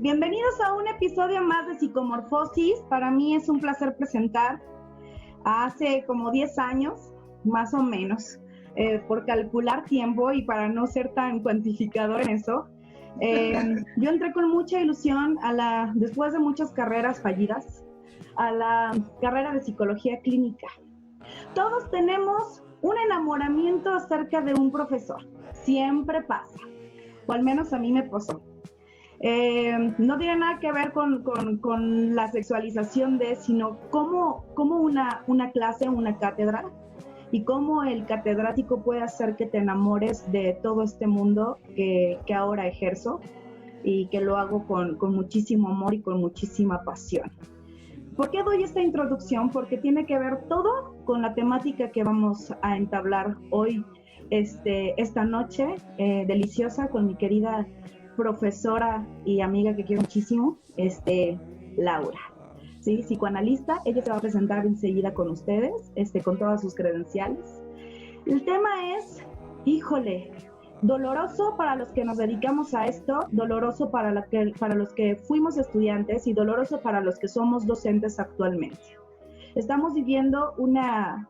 Bienvenidos a un episodio más de Psicomorfosis. Para mí es un placer presentar a hace como 10 años, más o menos, por calcular tiempo y para no ser tan cuantificador en eso. Yo entré con mucha ilusión después de muchas carreras fallidas, a la carrera de psicología clínica. Todos tenemos un enamoramiento acerca de un profesor, siempre pasa, o al menos a mí me pasó. No tiene nada que ver con la sexualización sino cómo una clase, una cátedra, y cómo el catedrático puede hacer que te enamores de todo este mundo que ahora ejerzo y que lo hago con muchísimo amor y con muchísima pasión. ¿Por qué doy esta introducción? Porque tiene que ver todo con la temática que vamos a entablar hoy, esta noche deliciosa, con mi querida profesora y amiga que quiero muchísimo, Laura, ¿sí? Psicoanalista. Ella se va a presentar enseguida con ustedes, con todas sus credenciales. El tema es, híjole, doloroso para los que nos dedicamos a esto, doloroso para los que fuimos estudiantes y doloroso para los que somos docentes actualmente. Estamos viviendo una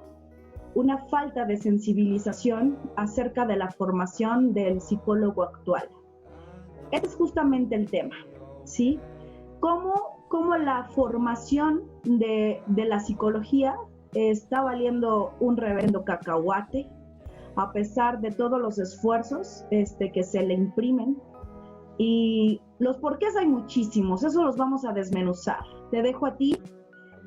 falta de sensibilización acerca de la formación del psicólogo actual. Este es justamente el tema, ¿sí? Cómo la formación de la psicología está valiendo un reverendo cacahuate, a pesar de todos los esfuerzos que se le imprimen. Y los porqués hay muchísimos, eso los vamos a desmenuzar. Te dejo a ti,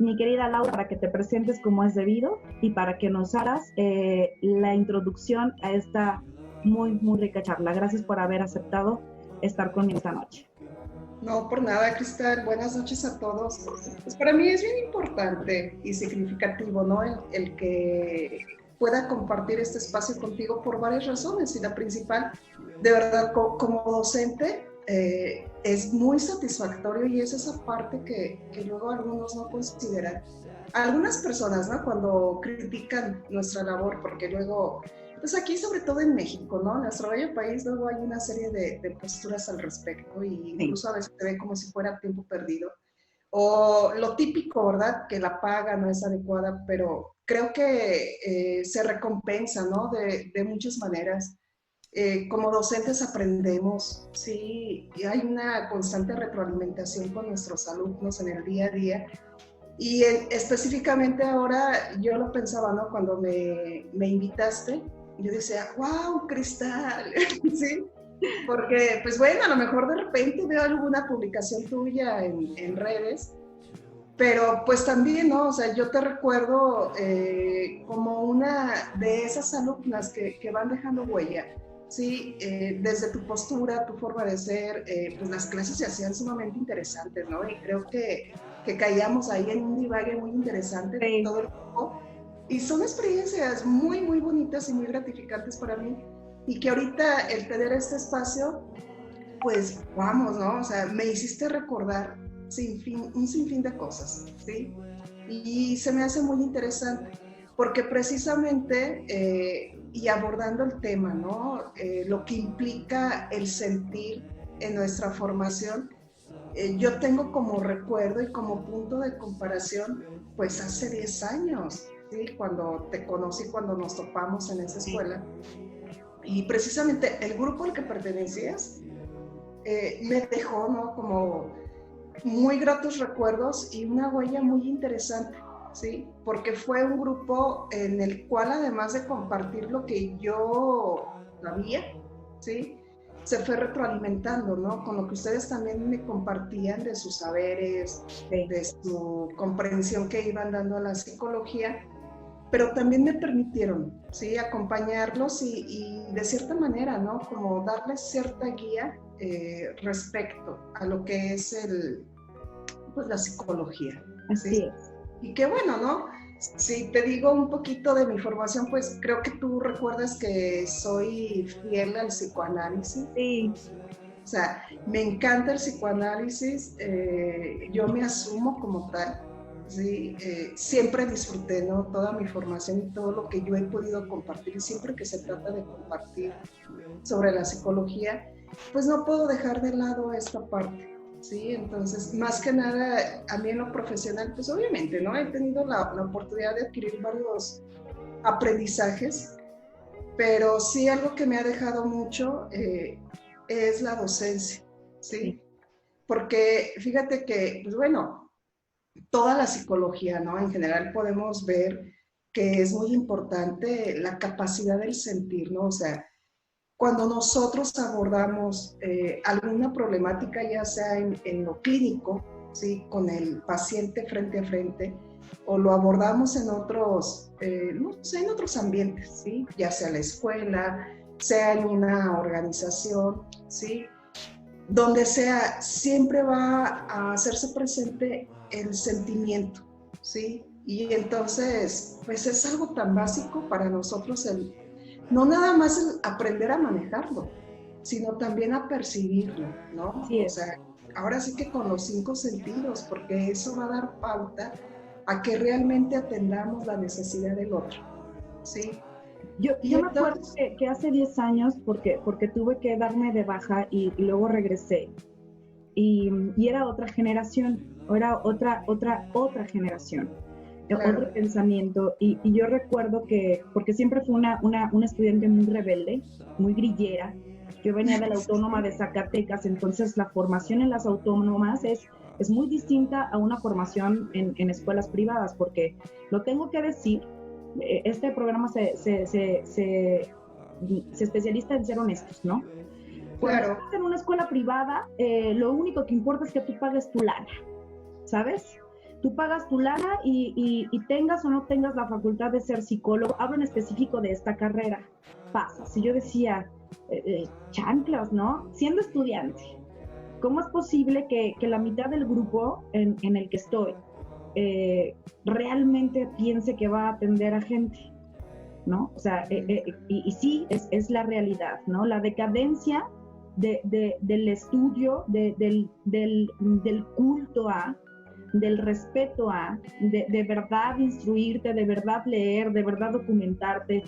mi querida Laura, para que te presentes como es debido y para que nos hagas la introducción a esta muy, muy rica charla. Gracias por haber aceptado estar conmigo esta noche. No, por nada, Cristal. Buenas noches a todos. Pues para mí es bien importante y significativo, ¿no? El que pueda compartir este espacio contigo por varias razones. Y la principal, de verdad, como docente, es muy satisfactorio y es esa parte que luego algunos no consideran. Algunas personas, ¿no? Cuando critican nuestra labor, porque luego... Pues aquí, sobre todo en México, ¿no? En nuestro bello país, luego hay una serie de posturas al respecto y incluso a veces se ve como si fuera tiempo perdido. O lo típico, ¿verdad? Que la paga no es adecuada, pero creo que se recompensa, ¿no? De muchas maneras. Como docentes aprendemos, sí, y hay una constante retroalimentación con nuestros alumnos en el día a día. Y específicamente ahora yo lo pensaba, ¿no? Cuando me invitaste, yo decía, wow, Cristal, ¿sí? Porque, pues bueno, a lo mejor de repente veo alguna publicación tuya en redes, pero pues también, ¿no? O sea, yo te recuerdo como una de esas alumnas que van dejando huella, ¿sí? Desde tu postura, tu forma de ser, pues las clases se hacían sumamente interesantes, ¿no? Y creo que caíamos ahí en un divague muy interesante de todo el tiempo. Y son experiencias muy, muy bonitas y muy gratificantes para mí. Y que ahorita el tener este espacio, pues vamos, ¿no? O sea, me hiciste recordar un sinfín de cosas, ¿sí? Y se me hace muy interesante, porque precisamente, y abordando el tema, ¿no? Lo que implica el sentir en nuestra formación, yo tengo como recuerdo y como punto de comparación, pues hace 10 años, ¿sí? Cuando te conocí, cuando nos topamos en esa escuela. Y precisamente el grupo al que pertenecías me dejó, ¿no? Como muy gratos recuerdos y una huella muy interesante, ¿sí? Porque fue un grupo en el cual, además de compartir lo que yo sabía, ¿sí? Se fue retroalimentando, ¿no? Con lo que ustedes también me compartían de sus saberes, de su comprensión que iban dando a la psicología, pero también me permitieron, ¿sí? Acompañarlos y de cierta manera, ¿no? Como darles cierta guía respecto a lo que es pues la psicología. ¿Sí? Así es. Y qué bueno, ¿no? Si te digo un poquito de mi formación, pues creo que tú recuerdas que soy fiel al psicoanálisis. Sí. O sea, me encanta el psicoanálisis, yo me asumo como tal, ¿sí? Siempre disfruté, ¿no? Toda mi formación y todo lo que yo he podido compartir, siempre que se trata de compartir sobre la psicología, pues no puedo dejar de lado esta parte. Sí, entonces, más que nada, a mí en lo profesional, pues obviamente, ¿no? He tenido la oportunidad de adquirir varios aprendizajes, pero sí algo que me ha dejado mucho es la docencia, ¿sí? Porque fíjate que, pues bueno, toda la psicología, ¿no? En general podemos ver que es muy importante la capacidad del sentir, ¿no? O sea, cuando nosotros abordamos alguna problemática, ya sea en lo clínico, ¿sí? Con el paciente frente a frente, o lo abordamos en otros, no sé, en otros ambientes, ¿sí? Ya sea la escuela, sea en una organización, ¿sí? Donde sea, siempre va a hacerse presente el sentimiento, ¿sí? Y entonces, pues es algo tan básico para nosotros no nada más el aprender a manejarlo, sino también a percibirlo, ¿no? Sí O es. sea, ahora sí que con los 5 sentidos, porque eso va a dar pauta a que realmente atendamos la necesidad del otro, ¿sí? Y Yo me acuerdo entonces, que hace 10 años, porque tuve que darme de baja y luego regresé, y era otra generación, o era otra generación, otro claro, pensamiento. Y yo recuerdo que, porque siempre fui una estudiante muy rebelde, muy grillera. Yo venía de la Autónoma de Zacatecas, entonces la formación en las autónomas es muy distinta a una formación en escuelas privadas, porque lo tengo que decir, este programa se especializa en ser honestos, ¿no? Cuando claro, estás en una escuela privada, lo único que importa es que tú pagues tu lana, ¿sabes? Tú pagas tu lana y tengas o no tengas la facultad de ser psicólogo, hablo en específico de esta carrera, pasa. Si yo decía, chanclas, ¿no? Siendo estudiante, ¿cómo es posible que la mitad del grupo en el que estoy realmente piense que va a atender a gente? ¿No? O sea, y sí, es la realidad, ¿no? La decadencia del estudio, del culto a, del respeto a, de verdad instruirte, de verdad leer, de verdad documentarte.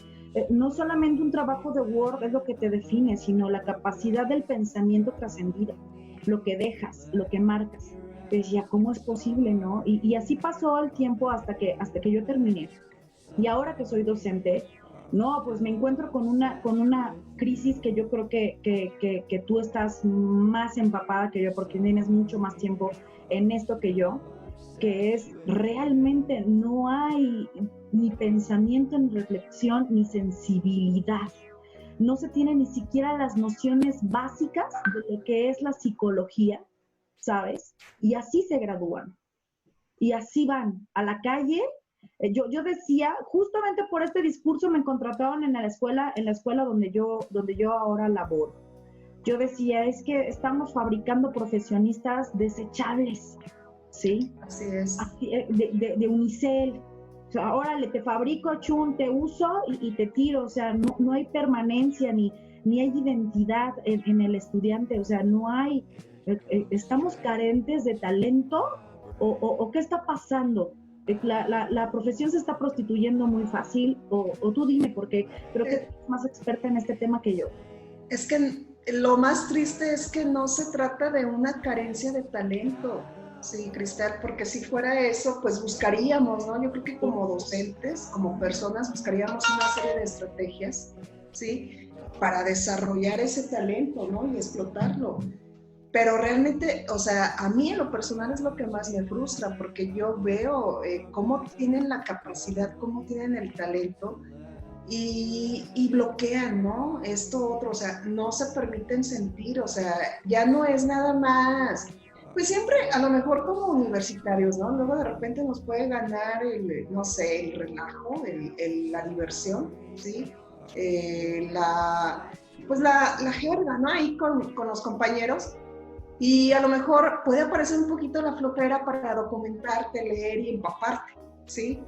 No solamente un trabajo de Word es lo que te define, sino la capacidad del pensamiento trascendido, lo que dejas, lo que marcas. Decía, ¿cómo es posible, no? Y así pasó el tiempo hasta que yo terminé. Y ahora que soy docente, no, pues me encuentro con una crisis que yo creo que tú estás más empapada que yo, porque tienes mucho más tiempo en esto que yo, que es realmente no hay ni pensamiento, ni reflexión, ni sensibilidad. No se tiene ni siquiera las nociones básicas de lo que es la psicología, ¿sabes? Y así se gradúan. Y así van a la calle. Yo decía, justamente por este discurso me contrataron en la escuela donde yo ahora laboro. Yo decía, es que estamos fabricando profesionistas desechables, ¿sí? así es. Así, de unicel. O sea, órale, te fabrico, chun, te uso y te tiro. O sea, no hay permanencia ni hay identidad en el estudiante. O sea, no hay, estamos carentes de talento o qué está pasando. La profesión se está prostituyendo muy fácil, o tú dime, porque creo que Eh, tú eres más experta en este tema que yo. Es que lo más triste es que no se trata de una carencia de talento, sí, Cristal, porque si fuera eso, pues buscaríamos, ¿no? Yo creo que como docentes, como personas, buscaríamos una serie de estrategias, ¿sí? Para desarrollar ese talento, ¿no? Y explotarlo. Pero realmente, o sea, a mí en lo personal es lo que más me frustra, porque yo veo cómo tienen la capacidad, cómo tienen el talento, y bloquean, ¿no? Esto otro, o sea, no se permiten sentir, o sea, ya no es nada más, pues siempre, a lo mejor como universitarios, ¿no? Luego de repente nos puede ganar el, no sé, el relajo, la diversión, ¿sí? Pues la jerga, ¿no? Ahí con los compañeros. Y a lo mejor puede aparecer un poquito la flojera para documentarte, leer y empaparte, ¿sí?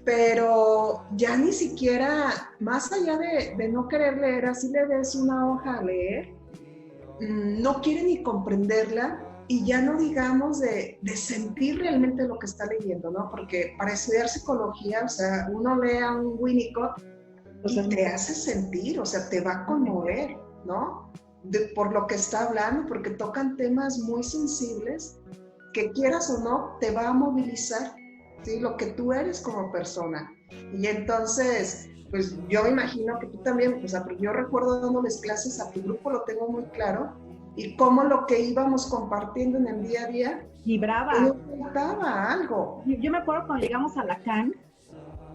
Pero ya ni siquiera, más allá de no querer leer, así le des una hoja a leer, no quiere ni comprenderla y ya no digamos de sentir realmente lo que está leyendo, ¿no? Porque para estudiar psicología, o sea, uno lee a un Winnicott y te hace sentir, o sea, te va a conmover, ¿no? por lo que está hablando, porque tocan temas muy sensibles que quieras o no te va a movilizar, ¿sí? Lo que tú eres como persona. Y entonces, pues yo me imagino que tú también, o sea, porque yo recuerdo dándoles clases a tu grupo, lo tengo muy claro, y cómo lo que íbamos compartiendo en el día a día, Vibraba. faltaba algo. Yo me acuerdo cuando llegamos a Lacan,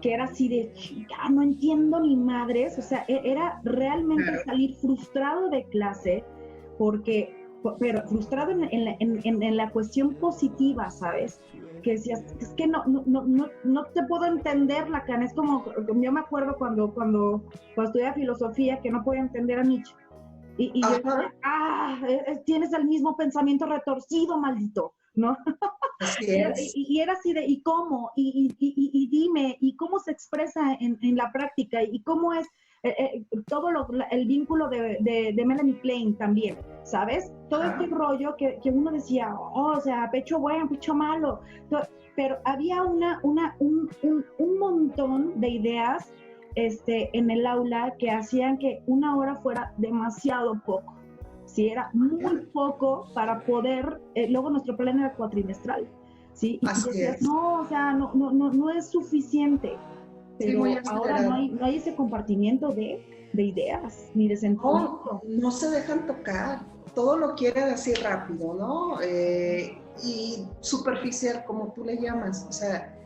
que era así de, chica, no entiendo ni madres, o sea, era realmente Claro. salir frustrado de clase, pero frustrado en la cuestión positiva, ¿sabes? Que decías, es que no te puedo entender, Lacan, es como, yo me acuerdo cuando estudiaba filosofía, que no podía entender a Nietzsche, y yo decía, tienes el mismo pensamiento retorcido, maldito, ¿no? Así es. Y era así de, ¿y cómo? Y dime, ¿y cómo se expresa en la práctica? ¿Y cómo es todo el vínculo de Melanie Klein también? ¿Sabes? Todo este rollo que uno decía, oh, o sea, pecho bueno, pecho malo. Pero había un montón de ideas en el aula que hacían que una hora fuera demasiado poco. Sí, era muy poco para poder, luego nuestro plan era cuatrimestral, ¿sí? Y Así decías, es. no, o sea, no es suficiente, Sí, pero muy ahora acelerado. no hay ese compartimiento de ideas, ni de No, sentimiento. no se dejan tocar, todo lo quieren así rápido, ¿no? Y superficial, como tú le llamas, o sea,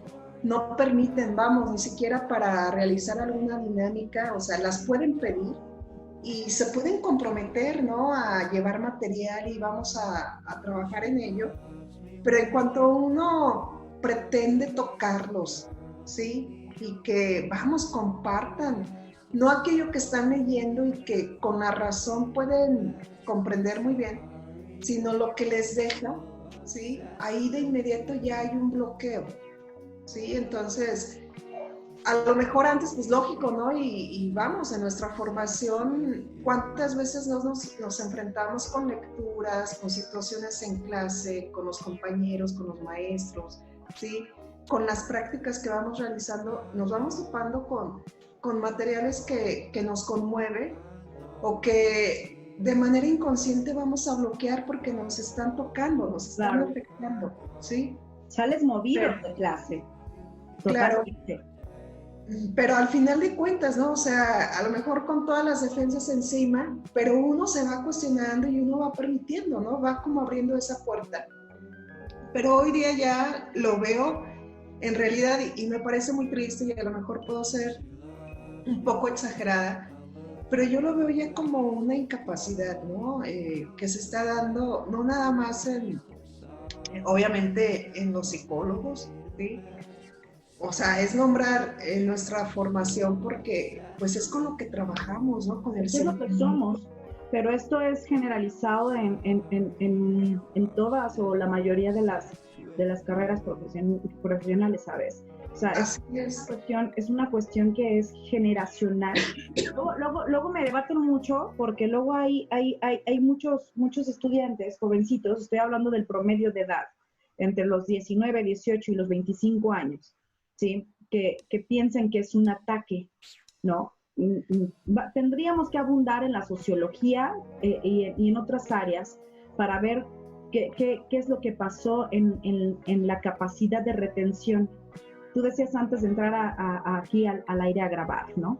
no permiten, vamos, ni siquiera para realizar alguna dinámica, o sea, las pueden pedir y se pueden comprometer, ¿no? A llevar material y vamos a trabajar en ello, pero en cuanto uno pretende tocarlos, ¿sí? Y que, vamos, compartan, no aquello que están leyendo y que con la razón pueden comprender muy bien, sino lo que les deja, ¿sí? Ahí de inmediato ya hay un bloqueo, ¿sí? Entonces, a lo mejor antes, pues lógico, ¿no? Y vamos, en nuestra formación, ¿cuántas veces nos enfrentamos con lecturas, con situaciones en clase, con los compañeros, con los maestros, ¿sí? Con las prácticas que vamos realizando, nos vamos topando con materiales que nos conmueven o que de manera inconsciente vamos a bloquear porque nos están tocando, nos están Claro, afectando, ¿sí? sales movido Pero, de clase, claro, totalmente. pero al final de cuentas, ¿no? O sea, a lo mejor con todas las defensas encima, pero uno se va cuestionando y uno va permitiendo, ¿no? Va como abriendo esa puerta. Pero hoy día ya lo veo en realidad y me parece muy triste y a lo mejor puedo ser un poco exagerada, pero yo lo veo ya como una incapacidad, ¿no? Que se está dando, no nada más obviamente en los psicólogos, ¿sí? O sea, es nombrar nuestra formación porque pues es con lo que trabajamos, ¿no? Con el Es lo que sentimiento. somos, pero esto es generalizado en todas o la mayoría de las carreras profesionales, ¿sabes? O sea, Así es. es una cuestión que es generacional. Luego me debaten mucho porque luego hay muchos estudiantes, jovencitos, estoy hablando del promedio de edad, entre los 19, 18 y los 25 años, ¿sí? Que piensan que es un ataque, ¿no? Tendríamos que abundar en la sociología y en otras áreas para ver qué es lo que pasó en la capacidad de retención. Tú decías antes de entrar aquí al aire a grabar, ¿no?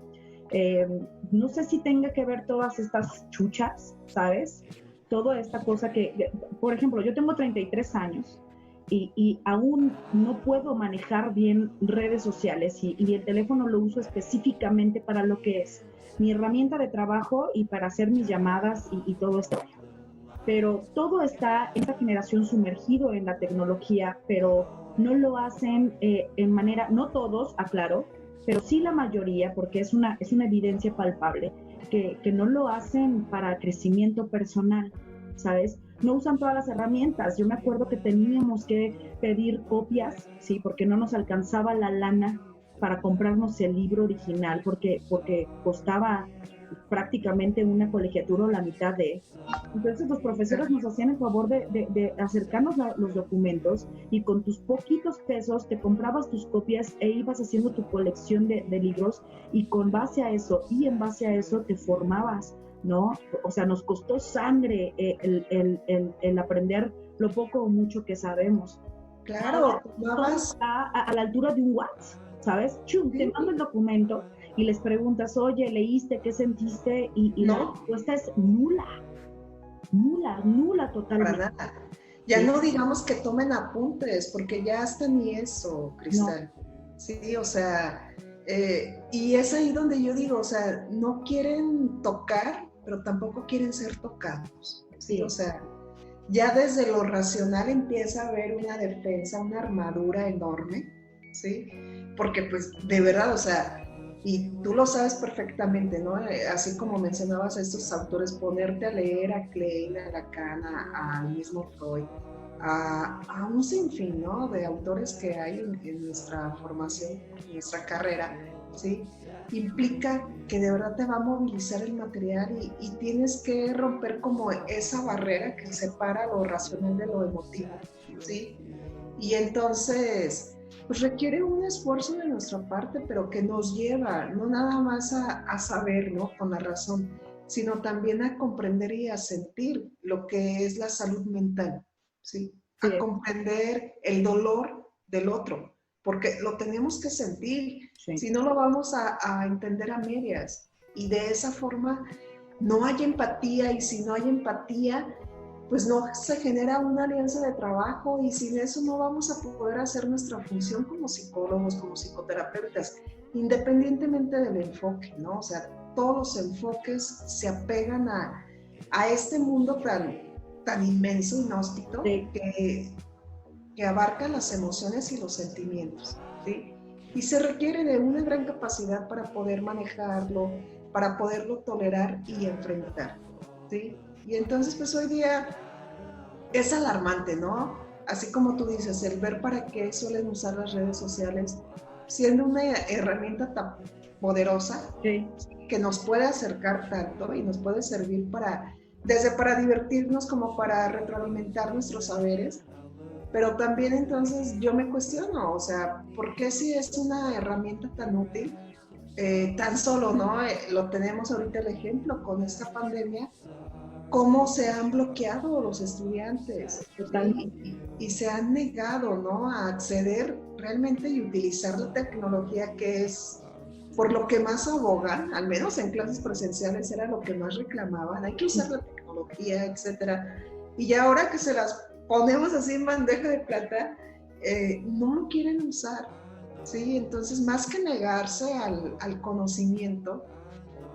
No sé si tenga que ver todas estas chuchas, ¿sabes? Toda esta cosa por ejemplo, yo tengo 33 años y aún no puedo manejar bien redes sociales y el teléfono lo uso específicamente para lo que es mi herramienta de trabajo y para hacer mis llamadas y todo esto. Pero todo está en esta generación sumergido en la tecnología, pero no lo hacen en manera, no todos, aclaro, pero sí la mayoría, porque es una evidencia palpable, que no lo hacen para crecimiento personal, ¿sabes? No usan todas las herramientas. Yo me acuerdo que teníamos que pedir copias, ¿sí? Porque no nos alcanzaba la lana para comprarnos el libro original, porque costaba prácticamente una colegiatura o la mitad de. Entonces los profesores nos hacían el favor de acercarnos los documentos y con tus poquitos pesos te comprabas tus copias e ibas haciendo tu colección de libros y con base a eso y en base a eso te formabas, ¿no? O sea, nos costó sangre el aprender lo poco o mucho que sabemos. Claro, tomabas a la altura de un WhatsApp, ¿sabes? Chum, te mando el documento y les preguntas, oye, ¿leíste? ¿Qué sentiste? Y no. la respuesta es nula totalmente. Para nada. Ya no digamos que tomen apuntes, porque ya hasta ni eso, Cristal. No. Sí, o sea, y es ahí donde yo digo, o sea, no quieren tocar, pero tampoco quieren ser tocados. Sí, o sea, ya desde lo racional empieza a haber una defensa, una armadura enorme, ¿sí? Porque pues de verdad, o sea, y tú lo sabes perfectamente, ¿no? Así como mencionabas a estos autores, ponerte a leer a Klein, a Lacan, al mismo Freud, a un sinfín, ¿no? De autores que hay en nuestra formación, en nuestra carrera, ¿sí? Implica que de verdad te va a movilizar el material y tienes que romper como esa barrera que separa lo racional de lo emotivo, ¿sí? Y entonces pues requiere un esfuerzo de nuestra parte, pero que nos lleva no nada más a saber, ¿no? Con la razón, sino también a comprender y a sentir lo que es la salud mental, ¿sí? A comprender el dolor del otro, porque lo tenemos que sentir, si no lo vamos a entender a medias, y de esa forma no hay empatía, y si no hay empatía, pues no se genera una alianza de trabajo y sin eso no vamos a poder hacer nuestra función como psicólogos, como psicoterapeutas, independientemente del enfoque, ¿no? O sea, todos los enfoques se apegan a este mundo tan inmenso, inhóspito, que abarca las emociones y los sentimientos, ¿sí? Y se requiere de una gran capacidad para poder manejarlo, para poderlo tolerar y enfrentar, ¿sí? Y entonces, pues hoy día es alarmante, ¿no? Así como tú dices, el ver para qué suelen usar las redes sociales, siendo una herramienta tan poderosa, que nos puede acercar tanto y nos puede servir desde para divertirnos como para retroalimentar nuestros saberes, pero también entonces yo me cuestiono, o sea, ¿por qué si es una herramienta tan útil? Tan solo, ¿no? Lo tenemos ahorita el ejemplo con esta pandemia, cómo se han bloqueado los estudiantes y se han negado, ¿no? A acceder realmente y utilizar la tecnología, que es por lo que más abogan, al menos en clases presenciales era lo que más reclamaban, hay que usar la tecnología, etcétera. Y ya ahora que se las ponemos así en bandeja de plata, no lo quieren usar, ¿sí? Entonces, más que negarse al conocimiento,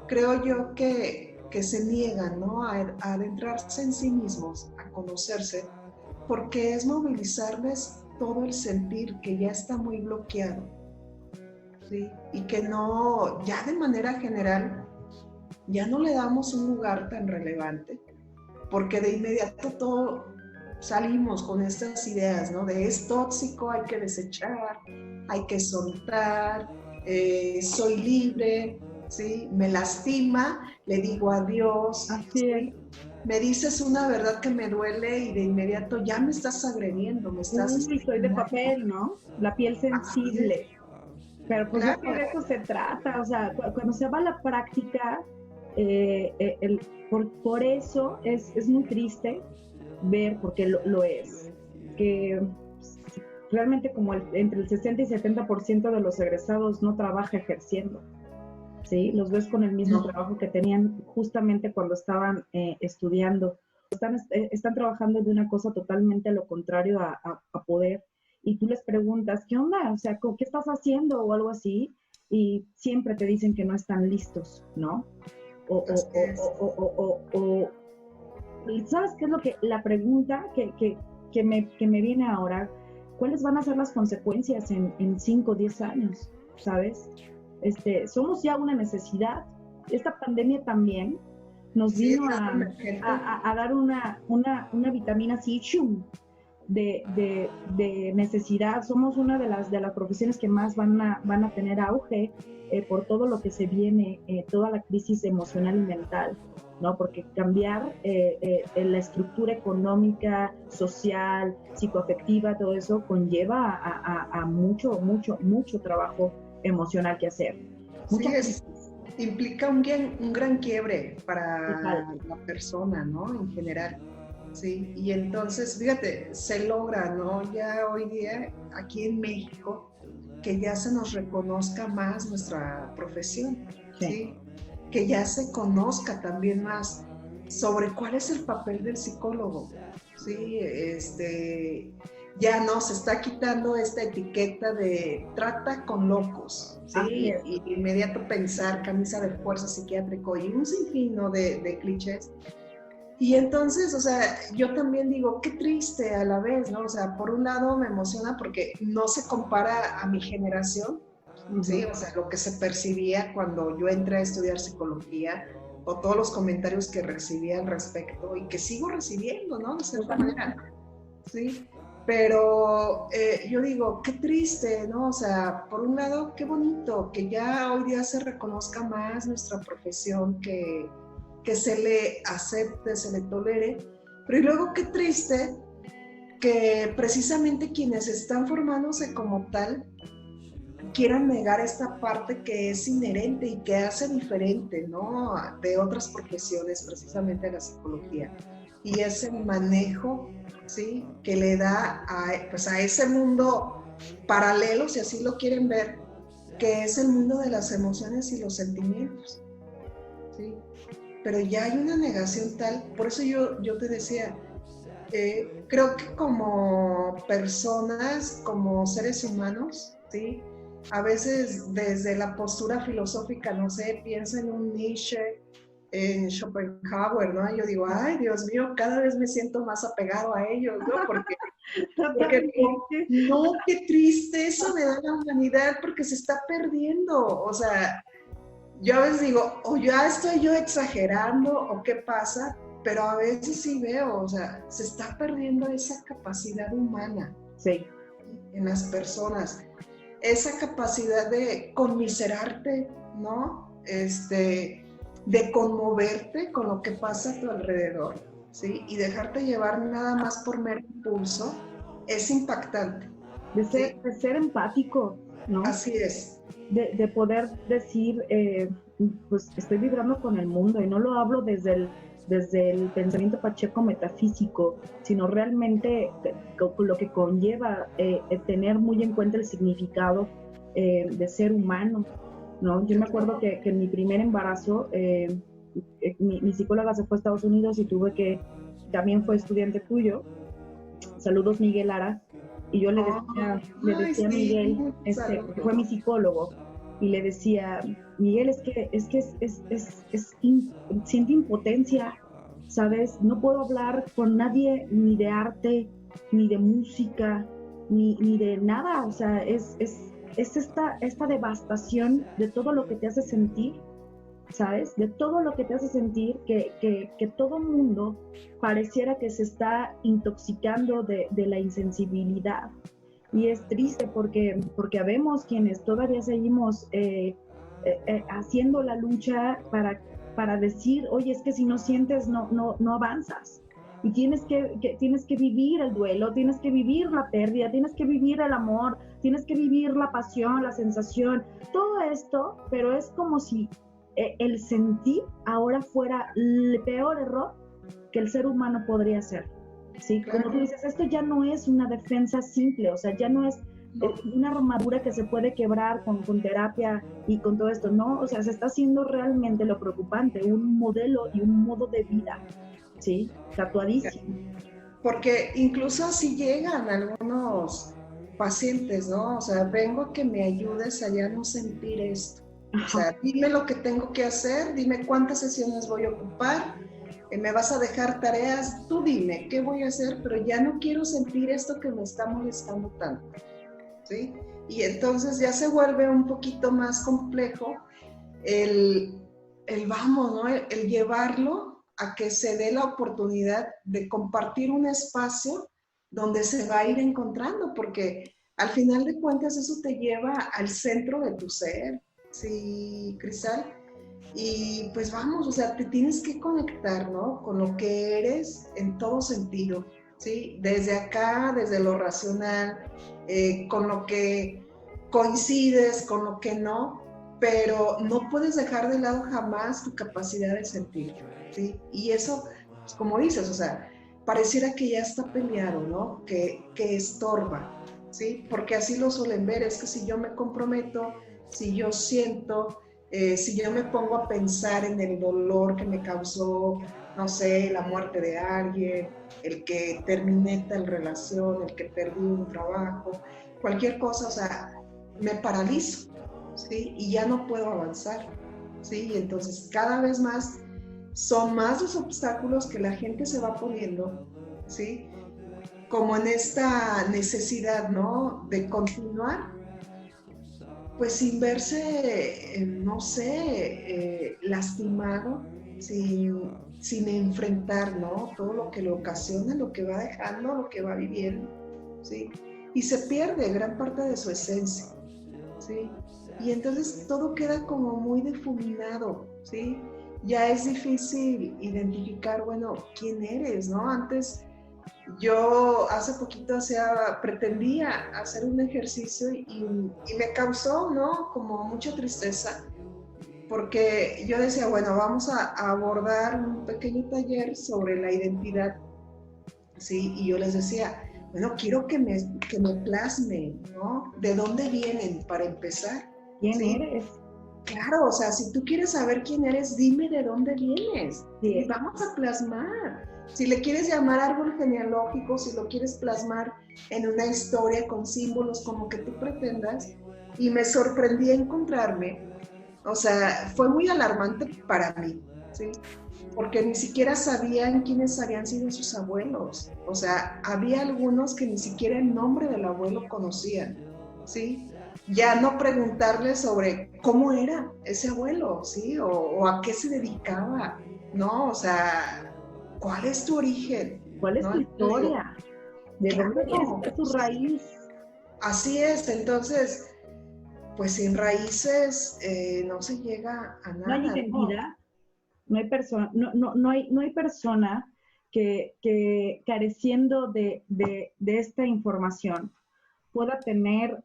creo yo que se niegan, ¿no? A adentrarse en sí mismos, a conocerse, porque es movilizarles todo el sentir que ya está muy bloqueado, ¿sí? Y que no, ya de manera general, ya no le damos un lugar tan relevante, porque de inmediato todo salimos con estas ideas, ¿no? De es tóxico, hay que desechar, hay que soltar, soy libre, ¿sí? Me lastima, le digo adiós. Así es. Me dices una verdad que me duele y de inmediato ya me estás agrediendo, me estás... Uy, soy de papel, ¿no? La piel sensible. Pero pues claro, de eso se trata, o sea, cuando se va a la práctica, por eso es muy triste ver, porque lo es, que realmente como entre el 60 y 70% de los egresados no trabaja ejerciendo, ¿sí? Los ves con el mismo trabajo que tenían justamente cuando estaban estudiando. Están trabajando de una cosa totalmente a lo contrario a poder. Y tú les preguntas, ¿qué onda? O sea, ¿qué estás haciendo? O algo así. Y siempre te dicen que no están listos, ¿no? ¿Sabes qué es lo que la pregunta que me viene ahora? ¿Cuáles van a ser las consecuencias en 5 o 10 años? ¿Sabes? Somos ya una necesidad. Esta pandemia también nos vino a dar una vitamina así, ¡chum! de necesidad. Somos una de las profesiones que más van a tener auge por todo lo que se viene, toda la crisis emocional y mental, ¿no? Porque cambiar la estructura económica, social, psicoafectiva, todo eso conlleva a mucho trabajo emocional que hacer. Sí, implica un gran quiebre para la persona, ¿no? En general. Sí, y entonces, fíjate, se logra, ¿no? Ya hoy día, aquí en México, que ya se nos reconozca más nuestra profesión, ¿sí? Que ya se conozca también más sobre cuál es el papel del psicólogo, ¿sí? Ya no se está quitando esta etiqueta de trata con locos, ¿sí? Y inmediato pensar camisa de fuerza psiquiátrico y un sinfín, ¿no? de clichés. Y entonces, o sea, yo también digo, qué triste a la vez, ¿no? O sea, por un lado me emociona porque no se compara a mi generación, ¿sí? O sea, lo que se percibía cuando yo entré a estudiar psicología o todos los comentarios que recibía al respecto y que sigo recibiendo, ¿no? De cierta manera, ¿sí? Pero yo digo, qué triste, ¿no? O sea, por un lado, qué bonito que ya hoy día se reconozca más nuestra profesión, que se le acepte, se le tolere, pero y luego qué triste que precisamente quienes están formándose como tal quieran negar esta parte que es inherente y que hace diferente, ¿no? De otras profesiones, precisamente de la psicología. Y es el manejo, ¿sí? Que le da pues a ese mundo paralelo, si así lo quieren ver, que es el mundo de las emociones y los sentimientos, ¿sí? Pero ya hay una negación tal, por eso yo te decía, creo que como personas, como seres humanos, ¿sí? A veces desde la postura filosófica, no sé, piensa en un Nietzsche, en Schopenhauer, ¿no? Yo digo, ay, Dios mío, cada vez me siento más apegado a ellos, ¿no? Porque no, qué triste, eso me da la humanidad porque se está perdiendo, o sea, yo a veces digo, o ya estoy yo exagerando o qué pasa, pero a veces sí veo, o sea, se está perdiendo esa capacidad humana en las personas, esa capacidad de conmiserarte, ¿no? De conmoverte con lo que pasa a tu alrededor, ¿sí? Y dejarte llevar nada más por mero impulso, es impactante. De ser empático, ¿no? Así es. De poder decir, pues estoy vibrando con el mundo, y no lo hablo desde el pensamiento pacheco metafísico, sino realmente con lo que conlleva tener muy en cuenta el significado de ser humano, ¿no? Yo me acuerdo que en mi primer embarazo, mi psicóloga se fue a Estados Unidos y también fue estudiante tuyo, saludos Miguel Lara, y yo le decía a Miguel, que fue mi psicólogo, y le decía, Miguel, siento impotencia, ¿sabes? No puedo hablar con nadie ni de arte, ni de música, ni de nada, o sea, es esta devastación de todo lo que te hace sentir, ¿sabes? De todo lo que te hace sentir, que todo mundo pareciera que se está intoxicando de la insensibilidad. Y es triste porque habemos quienes todavía seguimos haciendo la lucha para decir, oye, es que si no sientes, no avanzas. Y tienes que vivir el duelo, tienes que vivir la pérdida, tienes que vivir el amor, tienes que vivir la pasión, la sensación, todo esto, pero es como si el sentir ahora fuera el peor error que el ser humano podría hacer, ¿sí? Claro. Como tú dices, esto ya no es una defensa simple, o sea, ya no es una armadura que se puede quebrar con terapia y con todo esto, no, o sea, se está haciendo realmente lo preocupante, un modelo y un modo de vida, ¿sí? Tatuadísimo. Porque incluso así llegan algunos pacientes, ¿no? O sea, vengo a que me ayudes a ya no sentir esto. Ajá. O sea, dime lo que tengo que hacer, dime cuántas sesiones voy a ocupar, me vas a dejar tareas, tú dime qué voy a hacer, pero ya no quiero sentir esto que me está molestando tanto, ¿sí? Y entonces ya se vuelve un poquito más complejo el vamos, ¿no? El llevarlo a que se dé la oportunidad de compartir un espacio donde se va a ir encontrando, porque al final de cuentas eso te lleva al centro de tu ser, ¿sí, Cristal? Y pues vamos, o sea, te tienes que conectar, ¿no? Con lo que eres en todo sentido, ¿sí? Desde acá, desde lo racional, con lo que coincides, con lo que no, pero no puedes dejar de lado jamás tu capacidad de sentir, ¿sí? Y eso, pues como dices, o sea, pareciera que ya está peleado, ¿no? Que estorba, ¿sí? Porque así lo suelen ver, es que si yo me comprometo, si yo siento, si yo me pongo a pensar en el dolor que me causó, no sé, la muerte de alguien, el que terminé tal relación, el que perdí un trabajo, cualquier cosa, o sea, me paralizo, ¿sí? Y ya no puedo avanzar, ¿sí? Y entonces cada vez más son más los obstáculos que la gente se va poniendo, ¿sí? Como en esta necesidad, ¿no? De continuar, pues sin verse, no sé, lastimado, sin enfrentar, ¿no? Todo lo que le ocasiona, lo que va dejando, lo que va viviendo, ¿sí? Y se pierde gran parte de su esencia, ¿sí? Y entonces todo queda como muy difuminado, ¿sí? Ya es difícil identificar, bueno, quién eres, ¿no? Antes yo hace poquito pretendía hacer un ejercicio y me causó, ¿no? Como mucha tristeza, porque yo decía, bueno, vamos a abordar un pequeño taller sobre la identidad, ¿sí? Y yo les decía, bueno, quiero que me plasme, ¿no? ¿De dónde vienen para empezar? ¿Quién ¿Sí? eres? Claro, o sea, si tú quieres saber quién eres, dime de dónde vienes. Sí. Y vamos a plasmar. Si le quieres llamar árbol genealógico, si lo quieres plasmar en una historia con símbolos como que tú pretendas. Y me sorprendí encontrarme, o sea, fue muy alarmante para mí, ¿sí? Porque ni siquiera sabían quiénes habían sido sus abuelos. O sea, había algunos que ni siquiera el nombre del abuelo conocían, ¿sí? Ya no preguntarle sobre cómo era ese abuelo, ¿sí? O a qué se dedicaba, ¿no? O sea, ¿cuál es tu origen? ¿Cuál es ¿No? tu Yo digo, historia? ¿De dónde vienes? claro, ¿Cuál es tu raíz? así es. Entonces, pues sin raíces no se llega a No hay nada, ¿no? identidad, no hay persona, no hay persona que careciendo de esta información pueda tener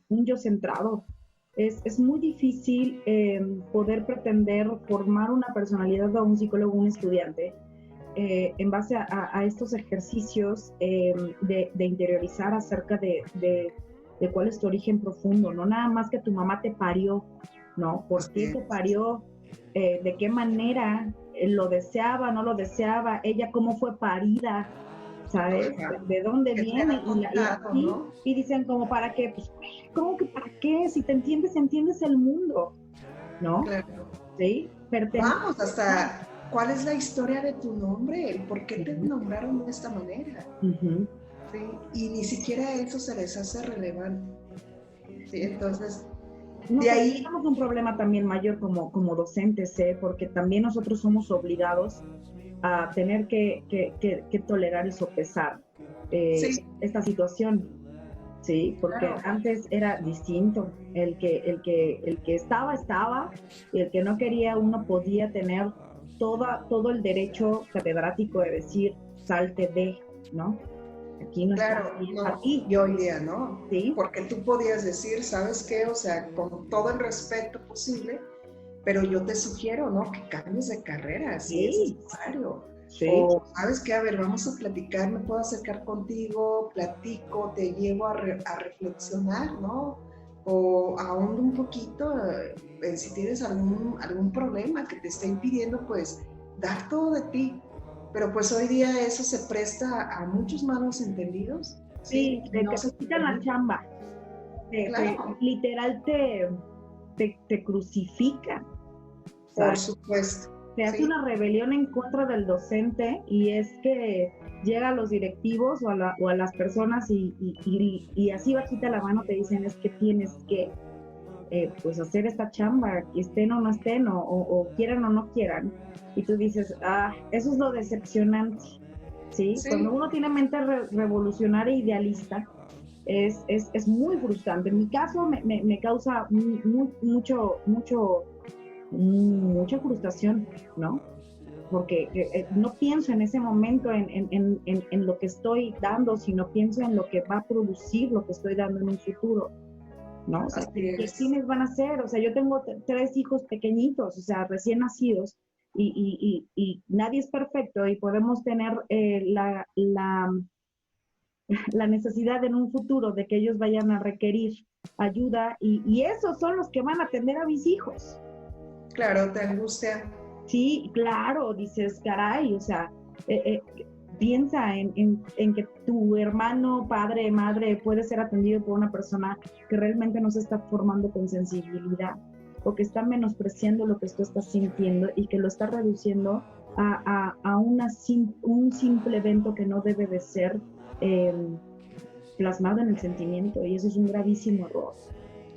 un yo centrado. Es muy difícil poder pretender formar una personalidad de un psicólogo o un estudiante en base a estos ejercicios de interiorizar acerca de cuál es tu origen profundo, no nada más que tu mamá te parió, ¿no? ¿Por qué te parió? ¿De qué manera lo deseaba, no lo deseaba? ¿Ella cómo fue parida? ¿Sabes? ¿De dónde Que te viene? han Y contado, así, ¿no? y dicen como, ¿para qué? Pues, ¿cómo que para qué? Si te entiendes el mundo, ¿no? Claro. ¿Sí? Vamos, Pertenece. hasta cuál es la historia de tu nombre, el por qué te Uh-huh, nombraron de esta manera, uh-huh. ¿sí? Y ni siquiera eso se les hace relevante, ¿sí? Entonces, de Nosotros ahí, tenemos un problema también mayor como docentes, ¿eh? Porque también nosotros somos obligados a tener que tolerar y sopesar sí, esta situación, ¿sí? Porque claro, antes era distinto. El que estaba, y el que no quería, uno podía tener todo el derecho catedrático de decir, salte de, ¿no? Aquí no está claro, bien para no, ti, y hoy día no, ¿sí? porque tú podías decir, ¿sabes qué? O sea, con todo el respeto posible, pero yo te sugiero, ¿no? Que cambies de carrera si es Sí, necesario. sí. O, ¿sabes qué? A ver, vamos a platicar, me puedo acercar contigo, platico, te llevo a reflexionar, ¿no? O ahondo un poquito, si tienes algún problema que te esté impidiendo, pues, dar todo de ti. Pero pues hoy día eso se presta a muchos malos entendidos, ¿sí? Sí, Y de no que se te te quitan la permite. chamba, Claro, literal te crucifican, por ¿sabes? supuesto, Se hace ¿sí? una rebelión en contra del docente y es que llega a los directivos o a las personas y así bajita la mano te dicen es que tienes que pues hacer esta chamba, que estén o no estén o quieran o no quieran. Y tú dices, eso es lo decepcionante, ¿sí? Sí. Cuando uno tiene mente revolucionaria e idealista, es muy frustrante. En mi caso me causa mucha frustración, ¿no? Porque no pienso en ese momento en lo que estoy dando, sino pienso en lo que va a producir lo que estoy dando en un futuro, ¿no? O sea, ¿quiénes van a ser? O sea, yo tengo 3 hijos pequeñitos, o sea, recién nacidos, y nadie es perfecto, y podemos tener la necesidad en un futuro de que ellos vayan a requerir ayuda, y esos son los que van a atender a mis hijos. Claro, te angustia. Sí, claro, dices, caray, o sea, piensa en que tu hermano, padre, madre puede ser atendido por una persona que realmente no se está formando con sensibilidad, o que está menospreciando lo que tú estás sintiendo y que lo está reduciendo a un simple evento que no debe de ser plasmado en el sentimiento, y eso es un gravísimo error.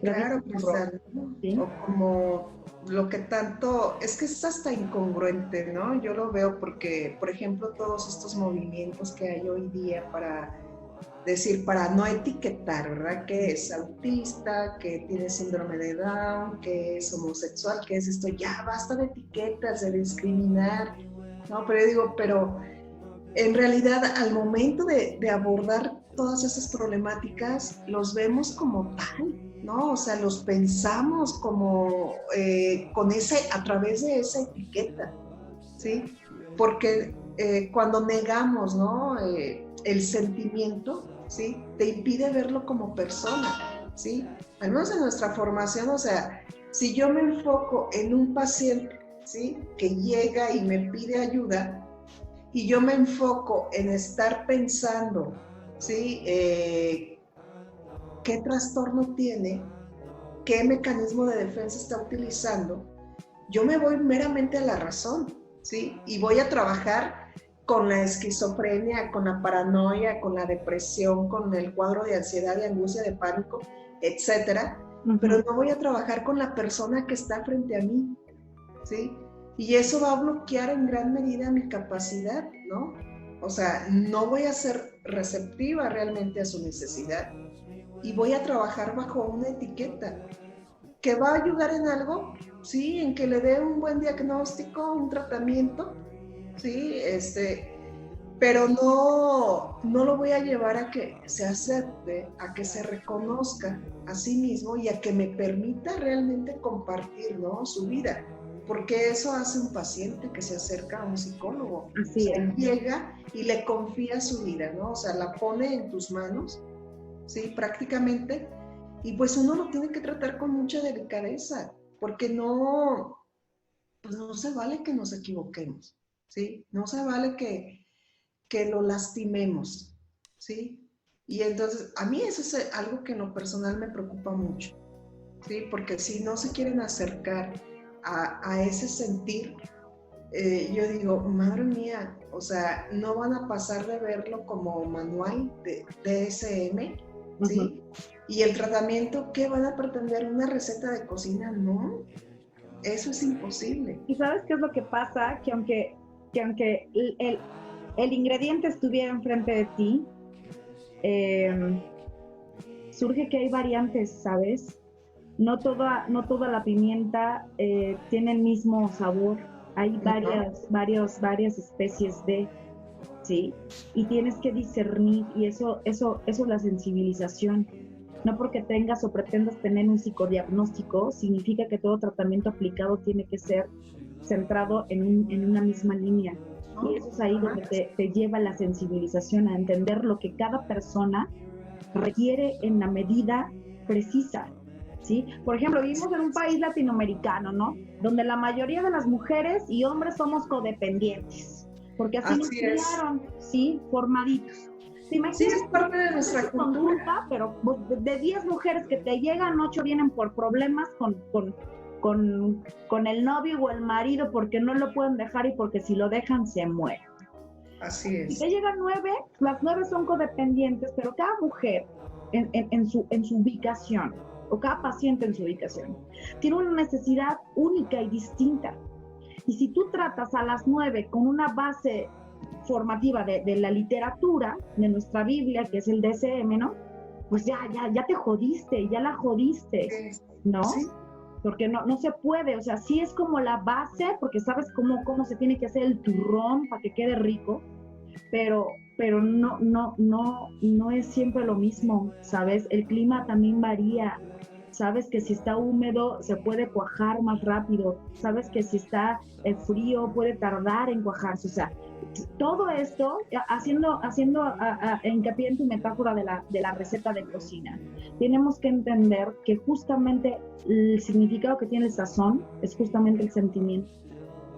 Claro, Cristal, ¿sí? o como lo que tanto, es que es hasta incongruente, ¿no? Yo lo veo porque, por ejemplo, todos estos movimientos que hay hoy día para decir, para no etiquetar, ¿verdad? Que es autista, que tiene síndrome de Down, que es homosexual, que es esto, ya basta de etiquetas, de discriminar, ¿no? Pero yo digo, pero en realidad al momento de abordar todas esas problemáticas, los vemos como tal, ¿no? O sea, los pensamos como a través de esa etiqueta, ¿sí? Porque cuando negamos, ¿no? El sentimiento, ¿sí? Te impide verlo como persona, ¿sí? Al menos en nuestra formación, o sea, si yo me enfoco en un paciente, ¿sí? Que llega y me pide ayuda, y yo me enfoco en estar pensando, ¿sí? ¿Qué trastorno tiene? ¿Qué mecanismo de defensa está utilizando? Yo me voy meramente a la razón, ¿sí? Y voy a trabajar con la esquizofrenia, con la paranoia, con la depresión, con el cuadro de ansiedad, de angustia, de pánico, etcétera. Pero no voy a trabajar con la persona que está frente a mí, ¿sí? Y eso va a bloquear en gran medida mi capacidad, ¿no? O sea, no voy a ser receptiva realmente a su necesidad y voy a trabajar bajo una etiqueta que va a ayudar en algo, sí, en que le dé un buen diagnóstico, un tratamiento, sí, pero no lo voy a llevar a que se acepte, a que se reconozca a sí mismo y a que me permita realmente compartir, ¿no? Su vida. Porque eso hace un paciente que se acerca a un psicólogo. Así es. Llega y le confía su vida, ¿no? O sea, la pone en tus manos, ¿sí? Prácticamente. Y pues uno lo tiene que tratar con mucha delicadeza, porque pues no se vale que nos equivoquemos, ¿sí? No se vale que lo lastimemos, ¿sí? Y entonces, a mí eso es algo que en lo personal me preocupa mucho, ¿sí? Porque si no se quieren acercar a ese sentir, yo digo, madre mía, o sea, no van a pasar de verlo como manual de DSM, ¿sí? Y el tratamiento, ¿qué van a pretender? ¿Una receta de cocina? No, eso es imposible. ¿Y sabes qué es lo que pasa? Que aunque el ingrediente estuviera enfrente de ti, surge que hay variantes, ¿sabes? No toda la pimienta tiene el mismo sabor. Hay varias especies de, ¿sí? Y tienes que discernir, y eso es la sensibilización. No porque tengas o pretendas tener un psicodiagnóstico, significa que todo tratamiento aplicado tiene que ser centrado en una misma línea. Y eso es ahí donde te lleva la sensibilización a entender lo que cada persona requiere en la medida precisa, ¿sí? Por ejemplo, vivimos en un país latinoamericano, ¿no? Donde la mayoría de las mujeres y hombres somos codependientes, porque así nos criaron, ¿sí? Formaditos. Sí, es parte de nuestra cultura. Pero de 10 mujeres que te llegan, 8 vienen por problemas con el novio o el marido, porque no lo pueden dejar y porque si lo dejan se mueren. Así es. Si te llegan 9, las 9 son codependientes, pero cada mujer en su ubicación, o cada paciente en su ubicación, tiene una necesidad única y distinta. Y si tú tratas a las 9 con una base formativa de la literatura, de nuestra Biblia, que es el DSM, ¿no? Pues ya te jodiste, ya la jodiste, ¿no? Sí. Porque no se puede, o sea, sí es como la base, porque sabes cómo se tiene que hacer el turrón para que quede rico, pero no es siempre lo mismo, ¿sabes? El clima también varía. Sabes que si está húmedo se puede cuajar más rápido, sabes que si está frío puede tardar en cuajarse, o sea, todo esto haciendo hincapié en tu metáfora de la receta de cocina. Tenemos que entender que justamente el significado que tiene el sazón es justamente el sentimiento,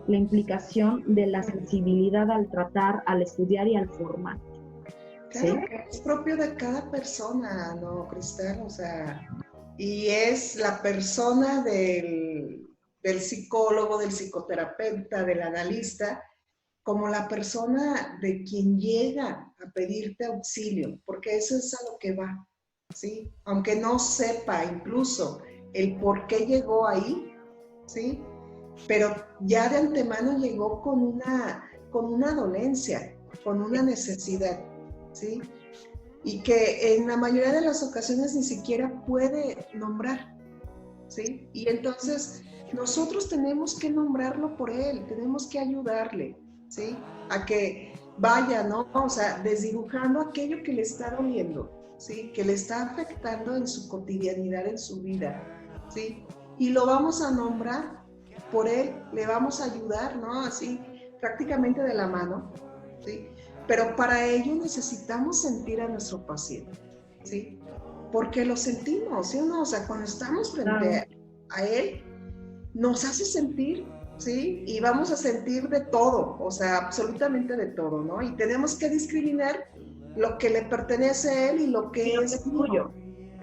la implicación de la sensibilidad al tratar, al estudiar y al formar. Claro, ¿Sí? que es propio de cada persona, ¿no, Cristal? O sea, y es la persona del psicólogo, del psicoterapeuta, del analista, como la persona de quien llega a pedirte auxilio, porque eso es a lo que va, ¿sí? Aunque no sepa incluso el por qué llegó ahí, ¿sí? Pero ya de antemano llegó con una dolencia, con una necesidad, ¿sí? Y que en la mayoría de las ocasiones ni siquiera puede nombrar, ¿sí? Y entonces nosotros tenemos que nombrarlo por él, tenemos que ayudarle, ¿sí? A que vaya, ¿no? O sea, desdibujando aquello que le está doliendo, ¿sí? Que le está afectando en su cotidianidad, en su vida, ¿sí? Y lo vamos a nombrar por él, le vamos a ayudar, ¿no? Así, prácticamente de la mano, ¿sí? Pero para ello necesitamos sentir a nuestro paciente, ¿sí? Porque lo sentimos, ¿sí o no? O sea, cuando estamos frente a él, nos hace sentir, ¿sí? Y vamos a sentir de todo, o sea, absolutamente de todo, ¿no? Y tenemos que discriminar lo que le pertenece a él y lo que es tuyo,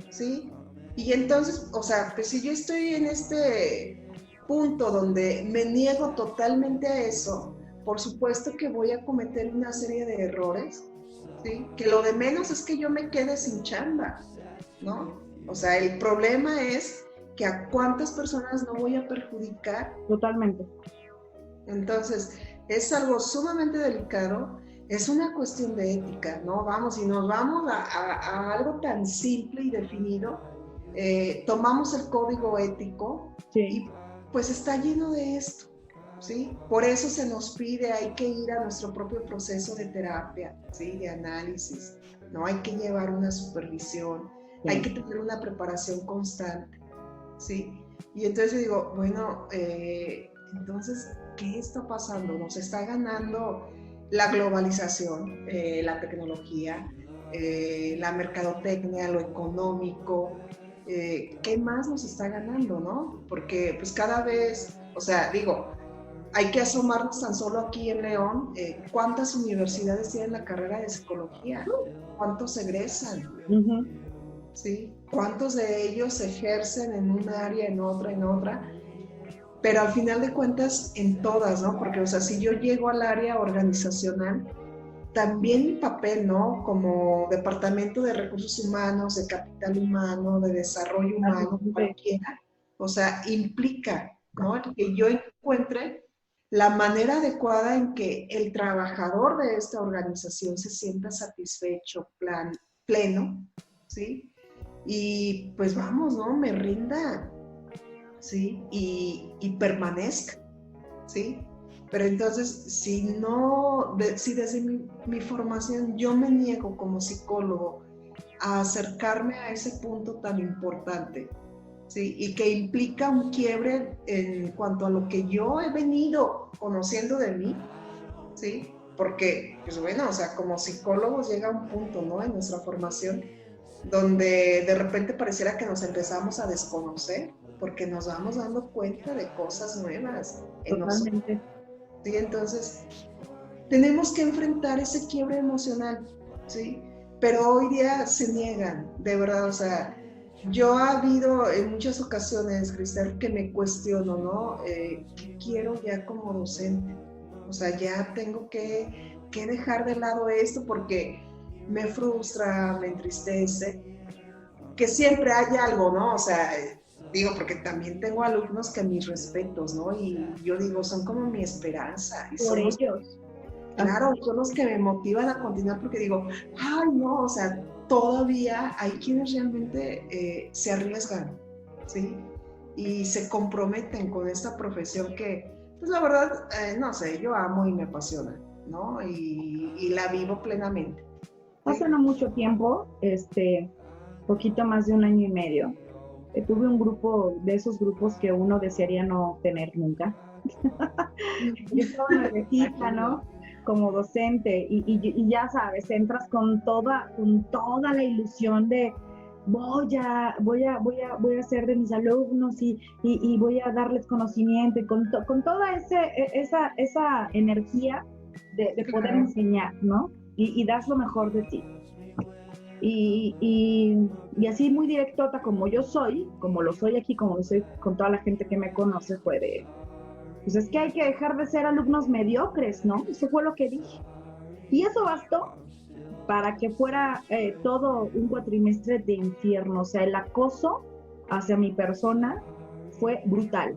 ¿sí? Y entonces, o sea, pues si yo estoy en este punto donde me niego totalmente a eso, por supuesto que voy a cometer una serie de errores, ¿sí? Que lo de menos es que yo me quede sin chamba, ¿no? O sea, el problema es que a cuántas personas no voy a perjudicar. Totalmente. Entonces, es algo sumamente delicado, es una cuestión de ética, ¿no? Vamos, y nos vamos a algo tan simple y definido, tomamos el código ético y pues está lleno de esto, ¿sí? Por eso se nos pide, hay que ir a nuestro propio proceso de terapia, ¿sí? De análisis, ¿no? Hay que llevar una supervisión, hay que tener una preparación constante, ¿sí? Y entonces yo digo, bueno, entonces, ¿qué está pasando? Nos está ganando la globalización, la tecnología, la mercadotecnia, lo económico, ¿qué más nos está ganando, no? Porque pues cada vez, o sea, digo, hay que asomarnos tan solo aquí en León, ¿cuántas universidades tienen la carrera de psicología? ¿Cuántos egresan? ¿Sí? ¿Cuántos de ellos ejercen en un área, en otra? Pero al final de cuentas, en todas, ¿no? Porque, o sea, si yo llego al área organizacional, también mi papel, ¿no? Como departamento de recursos humanos, de capital humano, de desarrollo humano, cualquiera, o sea, implica, ¿no? Que yo encuentre la manera adecuada en que el trabajador de esta organización se sienta satisfecho, pleno, ¿sí? Y pues vamos, ¿no? Me rinda, ¿sí? Y permanezca, ¿sí? Pero entonces, si desde mi formación yo me niego como psicólogo a acercarme a ese punto tan importante, ¿sí? Y que implica un quiebre en cuanto a lo que yo he venido conociendo de mí, ¿sí? Porque, pues bueno, o sea, como psicólogos llega un punto, ¿no? En nuestra formación donde de repente pareciera que nos empezamos a desconocer porque nos vamos dando cuenta de cosas nuevas en nosotros. ¿Sí? Entonces, tenemos que enfrentar ese quiebre emocional, ¿sí? Pero hoy día se niegan, de verdad, o sea, yo ha habido en muchas ocasiones, Cristal, que me cuestiono, ¿no? ¿Qué quiero ya como docente? O sea, ya tengo que dejar de lado esto porque me frustra, me entristece, que siempre hay algo, ¿no? O sea, digo, porque también tengo alumnos que mis respetos, ¿no? Y yo digo, son como mi esperanza. Y por ellos. claro, son los que me motivan a continuar porque digo, ay, no, o sea, todavía hay quienes realmente se arriesgan, ¿sí? Y se comprometen con esta profesión que, pues la verdad, no sé, yo amo y me apasiona, ¿no? Y la vivo plenamente. ¿Sí? Hace no mucho tiempo, poquito más de un año y medio, tuve un grupo de esos grupos que uno desearía no tener nunca. Yo estaba nuevecita, ¿no? Como docente y ya sabes, entras con toda la ilusión de voy a ser de mis alumnos y voy a darles conocimiento y con toda esa energía de poder enseñar, ¿no? Y das lo mejor de ti. Y así muy directota como yo soy, como lo soy aquí, como lo soy con toda la gente que me conoce, fue de, pues es que hay que dejar de ser alumnos mediocres, ¿no? Eso fue lo que dije. Y eso bastó para que fuera todo un cuatrimestre de infierno. O sea, el acoso hacia mi persona fue brutal.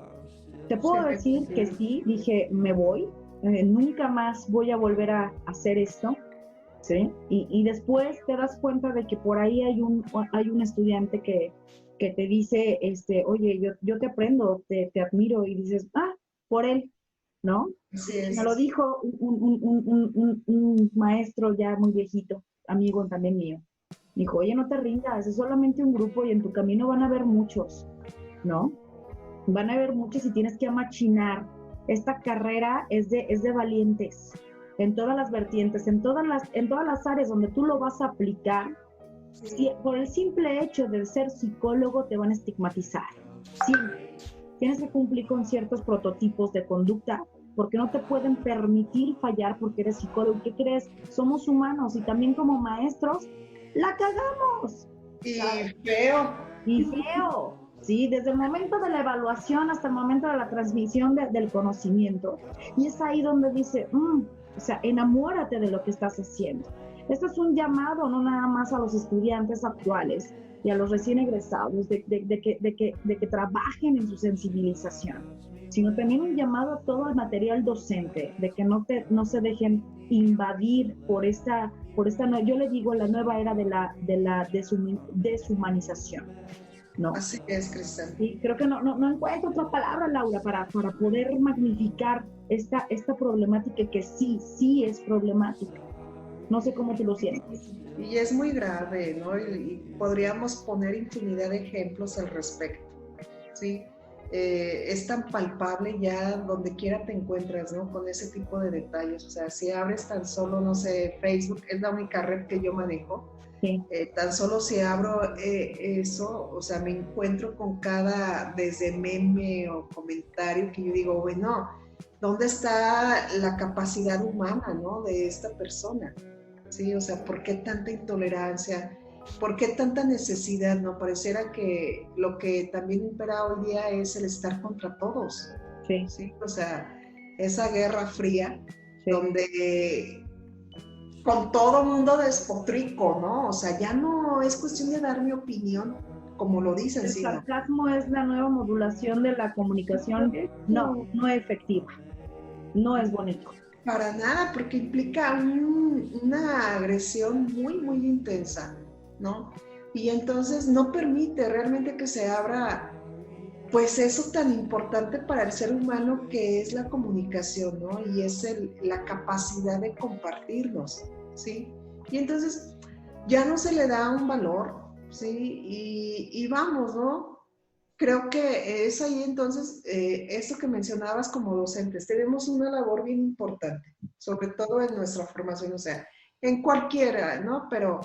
Te puedo decir que sí, dije, me voy, nunca más voy a volver a hacer esto. ¿Sí? Y después te das cuenta de que por ahí hay un estudiante que te dice, oye, yo te aprendo, te admiro, y dices, por él, ¿no? Me lo dijo un maestro ya muy viejito, amigo también mío. Dijo, oye, no te rindas, es solamente un grupo y en tu camino van a haber muchos, ¿no? Van a haber muchos y tienes que amachinar. Esta carrera es de valientes, en todas las vertientes, en todas las áreas donde tú lo vas a aplicar. Si, por el simple hecho de ser psicólogo te van a estigmatizar. Siempre. Tienes que cumplir con ciertos prototipos de conducta porque no te pueden permitir fallar porque eres psicólogo. ¿Qué crees? Somos humanos y también como maestros la cagamos. Y feo. Y feo. Sí, desde el momento de la evaluación hasta el momento de la transmisión del conocimiento. Y es ahí donde dice, o sea, enamórate de lo que estás haciendo. Esto es un llamado no nada más a los estudiantes actuales y a los recién egresados de que trabajen en su sensibilización, sino también un llamado a todo el material docente, de que no se dejen invadir por esta yo le digo la nueva era de la deshumanización. ¿No? Así es, Cristal. Y creo que no encuentro otra palabra, Laura, para poder magnificar esta problemática que sí es problemática. No sé cómo tú lo sientes. Y es muy grave, ¿no? Y podríamos poner infinidad de ejemplos al respecto, ¿sí? Es tan palpable ya donde quiera te encuentras, ¿no? Con ese tipo de detalles. O sea, si abres tan solo, no sé, Facebook, es la única red que yo manejo. Sí. Tan solo si abro eso, o sea, me encuentro con cada, desde meme o comentario que yo digo, bueno, ¿dónde está la capacidad humana, ¿no? De esta persona, ¿sí? O sea, ¿por qué tanta intolerancia? ¿Por qué tanta necesidad, no? Pareciera que lo que también impera hoy día es el estar contra todos, sí. ¿Sí? O sea, esa guerra fría, sí. Donde con todo mundo despotrico, ¿no? O sea, ya no es cuestión de dar mi opinión, como lo dicen. El sarcasmo es la nueva modulación de la comunicación no efectiva, no es bonito. Para nada, porque implica una agresión muy, muy intensa, ¿no? Y entonces no permite realmente que se abra, pues eso tan importante para el ser humano que es la comunicación, ¿no? Y es la capacidad de compartirnos, ¿sí? Y entonces ya no se le da un valor, ¿sí? Y vamos, ¿no? Creo que es ahí entonces, esto que mencionabas como docentes, tenemos una labor bien importante, sobre todo en nuestra formación, o sea, en cualquiera, ¿no? Pero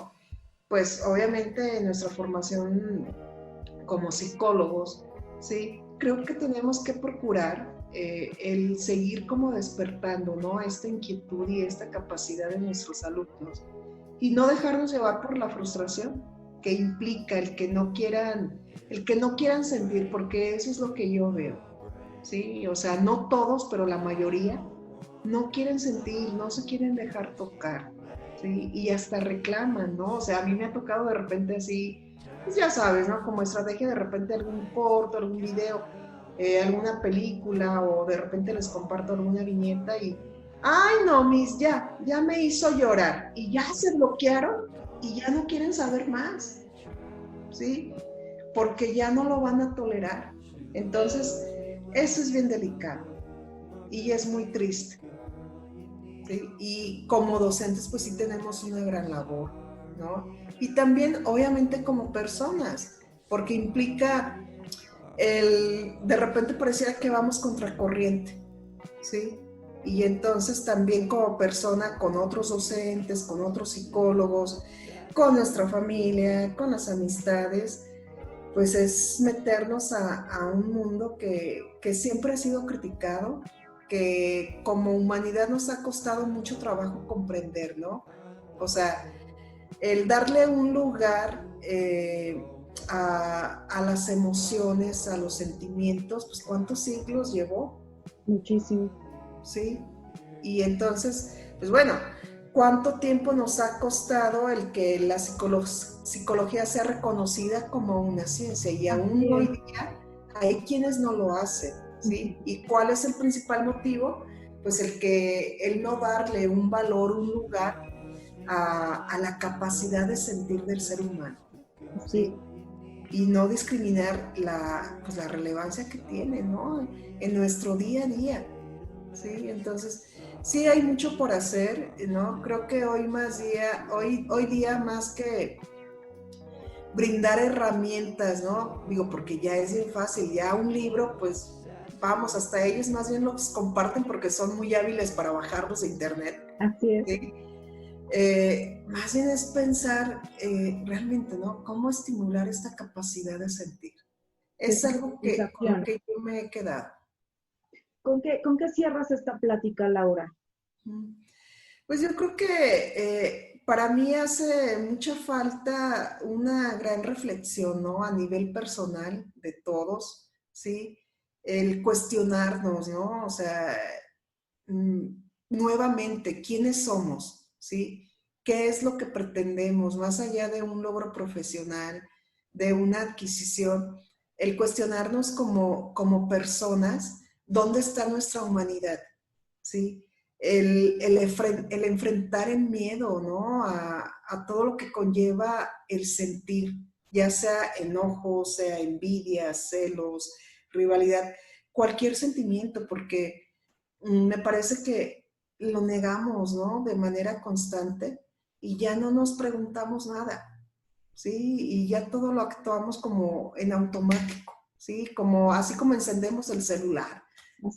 pues obviamente en nuestra formación como psicólogos, ¿sí? Creo que tenemos que procurar el seguir como despertando, ¿no? Esta inquietud y esta capacidad de nuestros alumnos y no dejarnos llevar por la frustración que implica el que no quieran sentir, porque eso es lo que yo veo, ¿sí? O sea, no todos, pero la mayoría no quieren sentir, no se quieren dejar tocar, ¿sí? Y hasta reclaman, ¿no? O sea, a mí me ha tocado de repente así, pues ya sabes, ¿no? Como estrategia de repente algún corto, algún video, alguna película o de repente les comparto alguna viñeta y ay no, ya me hizo llorar y ya se bloquearon y ya no quieren saber más, ¿sí? Porque ya no lo van a tolerar. Entonces, eso es bien delicado y es muy triste, ¿sí? Y como docentes, pues sí tenemos una gran labor, ¿no? Y también, obviamente, como personas, porque implica de repente pareciera que vamos contracorriente, ¿sí? Y entonces también como persona, con otros docentes, con otros psicólogos, con nuestra familia, con las amistades, pues es meternos a un mundo que siempre ha sido criticado, que como humanidad nos ha costado mucho trabajo comprender, ¿no? O sea, el darle un lugar a las emociones, a los sentimientos, pues ¿cuántos siglos llevó? Muchísimo. ¿Sí? Y entonces, pues bueno, ¿cuánto tiempo nos ha costado el que la psicología sea reconocida como una ciencia? Y aún hoy día hay quienes no lo hacen, ¿sí? ¿Y cuál es el principal motivo? Pues el no darle un valor, un lugar a la capacidad de sentir del ser humano, ¿sí? Y no discriminar pues la relevancia que tiene, ¿no? En nuestro día a día, ¿sí? Entonces, sí hay mucho por hacer, ¿no? Creo que hoy día más que brindar herramientas, ¿no? Digo, porque ya es bien fácil, ya un libro, pues vamos, hasta ellos más bien los comparten porque son muy hábiles para bajarlos de internet. Así es. ¿Sí? Más bien es pensar realmente, ¿no? ¿Cómo estimular esta capacidad de sentir? Es algo con lo que yo me he quedado. ¿Con qué cierras esta plática, Laura? Pues yo creo que para mí hace mucha falta una gran reflexión, ¿no? A nivel personal de todos, ¿sí? El cuestionarnos, ¿no? O sea, nuevamente, ¿quiénes somos? ¿Sí? ¿Qué es lo que pretendemos más allá de un logro profesional, de una adquisición? El cuestionarnos como personas, ¿dónde está nuestra humanidad? ¿Sí? El enfrentar el miedo, ¿no? A todo lo que conlleva el sentir, ya sea enojo, sea envidia, celos, rivalidad, cualquier sentimiento, porque me parece que lo negamos, ¿no? De manera constante y ya no nos preguntamos nada, ¿sí? Y ya todo lo actuamos como en automático, ¿sí? Así como encendemos el celular,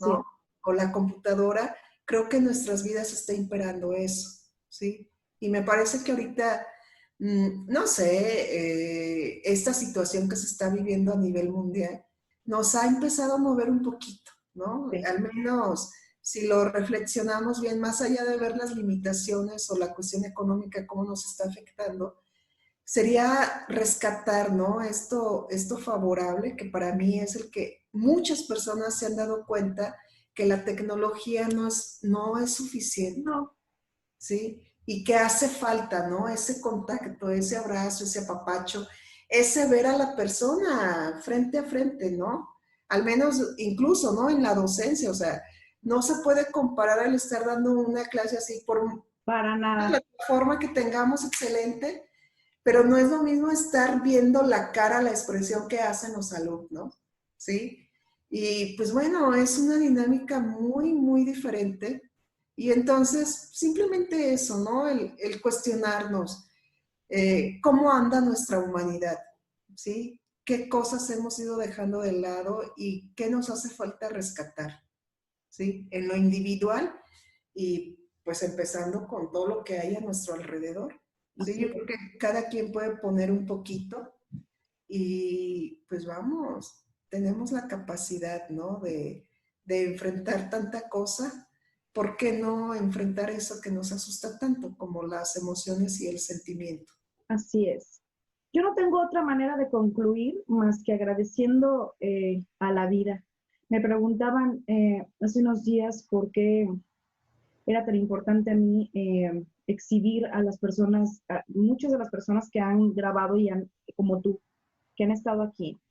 ¿no? O la computadora, creo que en nuestras vidas está imperando eso, ¿sí? Y me parece que ahorita, no sé, esta situación que se está viviendo a nivel mundial nos ha empezado a mover un poquito, ¿no? Sí. Al menos si lo reflexionamos bien, más allá de ver las limitaciones o la cuestión económica, cómo nos está afectando, sería rescatar, ¿no? Esto favorable, que para mí es el que muchas personas se han dado cuenta que la tecnología no es suficiente, No. ¿sí? Y que hace falta, ¿no? Ese contacto, ese abrazo, ese apapacho, ese ver a la persona frente a frente, ¿no? Al menos incluso, ¿no? En la docencia, o sea, no se puede comparar el estar dando una clase así para nada. La plataforma que tengamos excelente, pero no es lo mismo estar viendo la cara, la expresión que hacen los alumnos, ¿sí? Y pues bueno, es una dinámica muy, muy diferente. Y entonces, simplemente eso, ¿no? El cuestionarnos cómo anda nuestra humanidad, ¿sí? ¿Qué cosas hemos ido dejando de lado y qué nos hace falta rescatar, ¿sí? En lo individual y pues empezando con todo lo que hay a nuestro alrededor. Sí, yo creo que cada quien puede poner un poquito y pues vamos, tenemos la capacidad, ¿no? De enfrentar tanta cosa. ¿Por qué no enfrentar eso que nos asusta tanto como las emociones y el sentimiento? Así es. Yo no tengo otra manera de concluir más que agradeciendo a la vida. Me preguntaban hace unos días por qué era tan importante a mí exhibir a las personas, muchas de las personas que han grabado y como tú, que han estado aquí,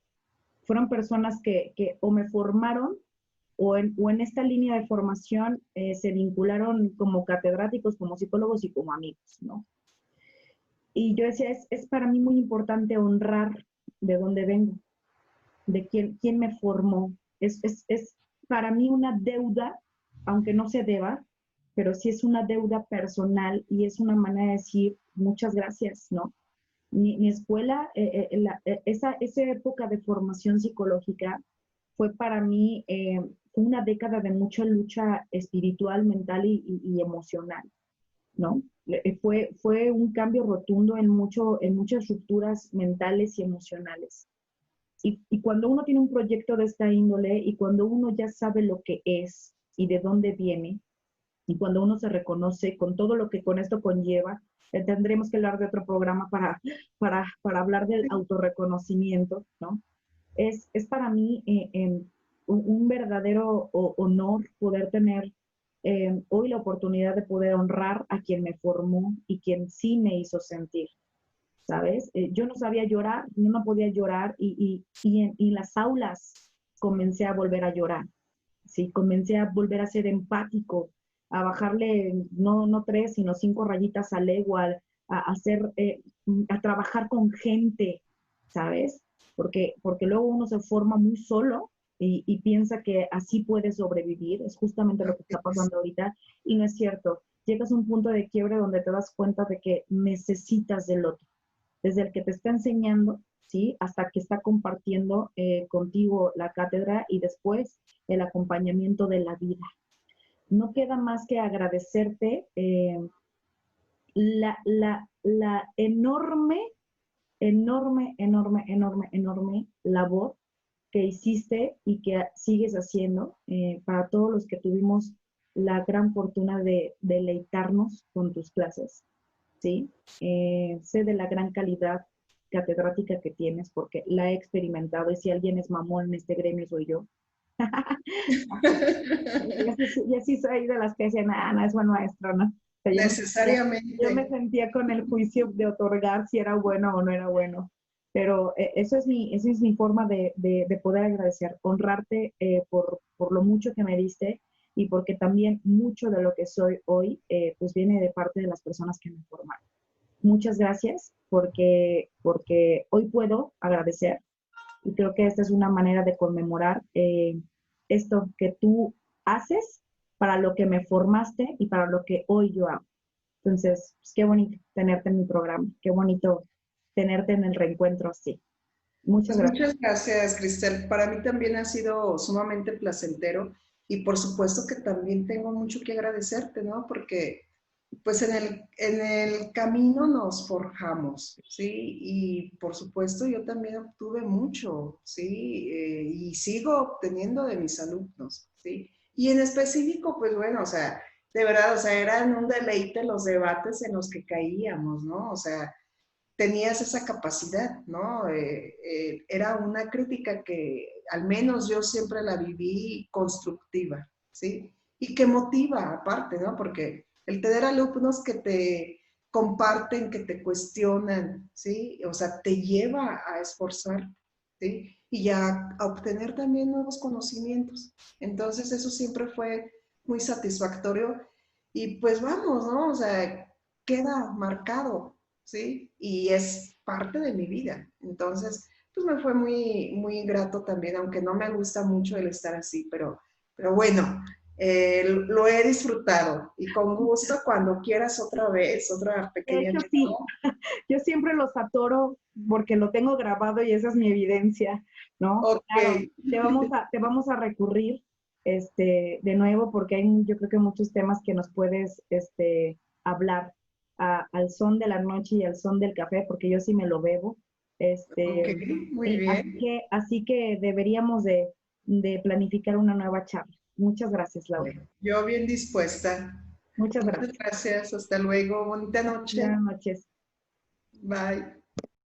fueron personas que o me formaron o en esta línea de formación se vincularon como catedráticos, como psicólogos y como amigos, ¿no? Y yo decía, es para mí muy importante honrar de dónde vengo, de quién me formó. Es para mí una deuda, aunque no se deba, pero sí es una deuda personal y es una manera de decir muchas gracias, ¿no? Mi escuela, esa época de formación psicológica fue para mí una década de mucha lucha espiritual, mental y emocional, ¿no? Fue un cambio rotundo en muchas rupturas mentales y emocionales. Y cuando uno tiene un proyecto de esta índole y cuando uno ya sabe lo que es y de dónde viene, y cuando uno se reconoce con todo lo que con esto conlleva, tendremos que hablar de otro programa para hablar del autorreconocimiento, ¿no? Es para mí un verdadero honor poder tener hoy la oportunidad de poder honrar a quien me formó y quien sí me hizo sentir, ¿sabes? Yo no sabía llorar, no podía llorar y en las aulas comencé a volver a llorar, ¿sí? Comencé a volver a ser empático, a bajarle no 3, sino 5 rayitas al ego, a trabajar con gente, ¿sabes? Porque luego uno se forma muy solo y piensa que así puede sobrevivir, es justamente lo que está pasando ahorita, y no es cierto. Llegas a un punto de quiebre donde te das cuenta de que necesitas del otro, desde el que te está enseñando, ¿sí? Hasta que está compartiendo contigo la cátedra y después el acompañamiento de la vida. No queda más que agradecerte la enorme, enorme, enorme, enorme, enorme labor que hiciste y que sigues haciendo para todos los que tuvimos la gran fortuna de deleitarnos con tus clases, ¿sí? Sé de la gran calidad catedrática que tienes porque la he experimentado y si alguien es mamón en este gremio soy yo. Y así soy de las que decían, no es buen maestro, ¿no? O sea, yo me Necesariamente. sentía con el juicio de otorgar si era bueno o no era bueno. Pero esa es mi forma de poder agradecer, honrarte por lo mucho que me diste y porque también mucho de lo que soy hoy pues viene de parte de las personas que me formaron. Muchas gracias porque hoy puedo agradecer y creo que esta es una manera de conmemorar esto que tú haces para lo que me formaste y para lo que hoy yo hago. Entonces, pues, qué bonito tenerte en mi programa, qué bonito tenerte en el reencuentro así. Muchas Pues gracias. muchas gracias, Cristel. Para mí también ha sido sumamente placentero y por supuesto que también tengo mucho que agradecerte, ¿no? Porque pues en el camino nos forjamos, ¿sí? Y por supuesto yo también obtuve mucho, ¿sí? Y sigo obteniendo de mis alumnos, ¿sí? Y en específico, pues bueno, o sea, de verdad, o sea, eran un deleite los debates en los que caíamos, ¿no? O sea, tenías esa capacidad, ¿no? Era una crítica que al menos yo siempre la viví constructiva, ¿sí? Y que motiva aparte, ¿no? Porque el tener alumnos que te comparten, que te cuestionan, ¿sí? O sea, te lleva a esforzarte, ¿sí? Y a obtener también nuevos conocimientos. Entonces, eso siempre fue muy satisfactorio y pues vamos, ¿no? O sea, queda marcado, ¿sí? Y es parte de mi vida. Entonces, pues me fue muy, muy grato también, aunque no me gusta mucho el estar así, pero bueno, lo he disfrutado y con gusto cuando quieras otra vez, otra De pequeña hecho, sí, charla. yo siempre los atoro porque lo tengo grabado y esa es mi evidencia, ¿no? Ok, Claro, te vamos a recurrir de nuevo porque hay yo creo que muchos temas que nos puedes hablar al son de la noche y al son del café, porque yo sí me lo bebo. ok, muy Y así bien. que, así que deberíamos de planificar una nueva charla. Muchas gracias, Laura. Yo bien dispuesta. Muchas Muchas gracias. gracias, hasta luego, bonita noche. Buenas noches. Bye.